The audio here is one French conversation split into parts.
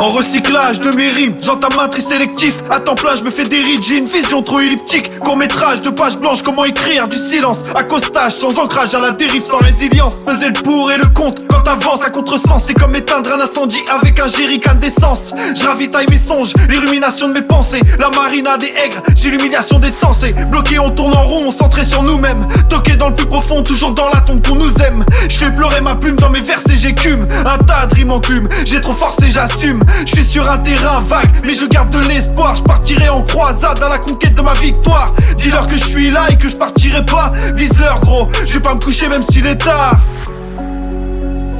En recyclage de mes rimes, j'entame un tri sélectif. À temps plein je me fais des rides, j'ai une vision trop elliptique. Court métrage de pages blanches, comment écrire du silence. Accostage sans ancrage, à la dérive sans résilience. Faisais le pour et le contre, quand t'avances à contresens. C'est comme éteindre un incendie avec un jerrycan d'essence. Je ravitaille mes songes, les ruminations de mes pensées. La marina des aigres, j'ai l'humiliation d'être censé. Bloqué on tourne en rond, centré sur nous-mêmes. Toqué dans le plus profond, toujours dans la tombe qu'on nous aime. Je fais pleurer ma plume dans mes versets, j'écume. Un tas de rimes enclume, j'ai trop forcé, j'assume. Je suis sur un terrain vague, mais je garde de l'espoir. Je partirai en croisade à la conquête de ma victoire. Dis-leur que je suis là et que je partirai pas. Vise-leur gros, je vais pas me coucher même s'il est tard.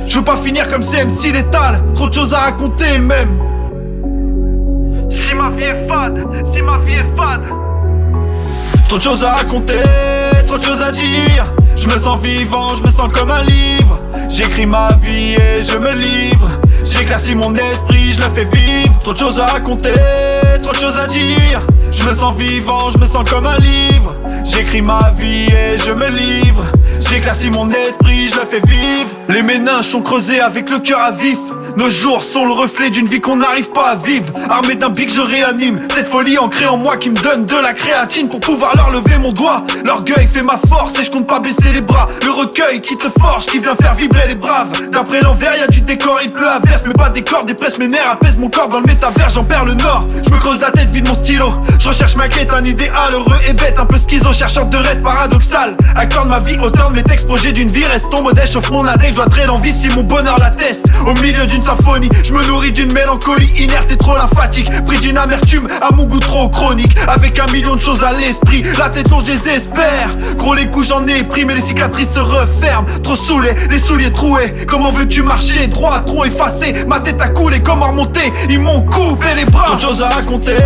Je veux pas finir comme CMC létal. Trop de choses à raconter même. Si ma vie est fade, si ma vie est fade. Trop de choses à raconter, trop de choses à dire. Je me sens vivant, je me sens comme un livre. J'écris ma vie et je me livre. J'éclaircis mon esprit, je le fais vivre. Trop de choses à raconter, trop de choses à dire. Je me sens vivant, je me sens comme un livre. J'écris ma vie et je me livre. J'éclaircis mon esprit, je le fais vivre. Les méninges sont creusés avec le cœur à vif. Nos jours sont le reflet d'une vie qu'on n'arrive pas à vivre. Armé d'un bic je réanime cette folie ancrée en moi qui me donne de la créatine pour pouvoir leur lever mon doigt. L'orgueil fait ma force et je compte pas baisser les bras. Le recueil qui te forge, qui vient faire vibrer les braves. D'après l'envers y'a du décor, il pleut à verse. Mais pas des cordes, dépresse mes nerfs, apaise mon corps dans le métavers, j'en perds le nord. Je me creuse la tête, vide mon stylo. Je recherche ma quête, un idéal heureux et bête. Un peu schizo, chercheur de rêve paradoxal. Acteur de ma vie, autant de mes textes, projet d'une vie. Restons modeste, chauffe mon addict, je dois traiter l'envie si mon bonheur l'atteste. Au milieu d'une symphonie, je me nourris d'une mélancolie inerte et trop lymphatique. Pris d'une amertume à mon goût trop chronique. Avec un million de choses à l'esprit, la tête longe désespère. Gros les coups j'en ai pris mais les cicatrices se referment. Trop saoulé, les souliers troués. Comment veux-tu marcher droit, trop effacé. Ma tête a coulé, comment remonter. Ils m'ont coupé les bras. Trop de choses à raconter,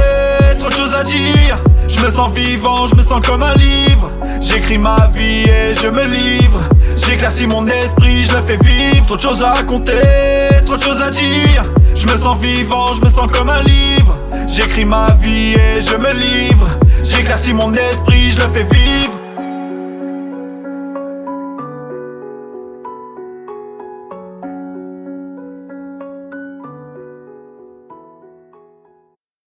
trop de choses à dire. Je me sens vivant, je me sens comme un livre. J'écris ma vie et je me livre. J'éclaircis mon esprit, je le fais vivre. Trop de choses à raconter, trop de choses à dire. Je me sens vivant, je me sens comme un livre. J'écris ma vie et je me livre. J'éclaircis mon esprit, je le fais vivre.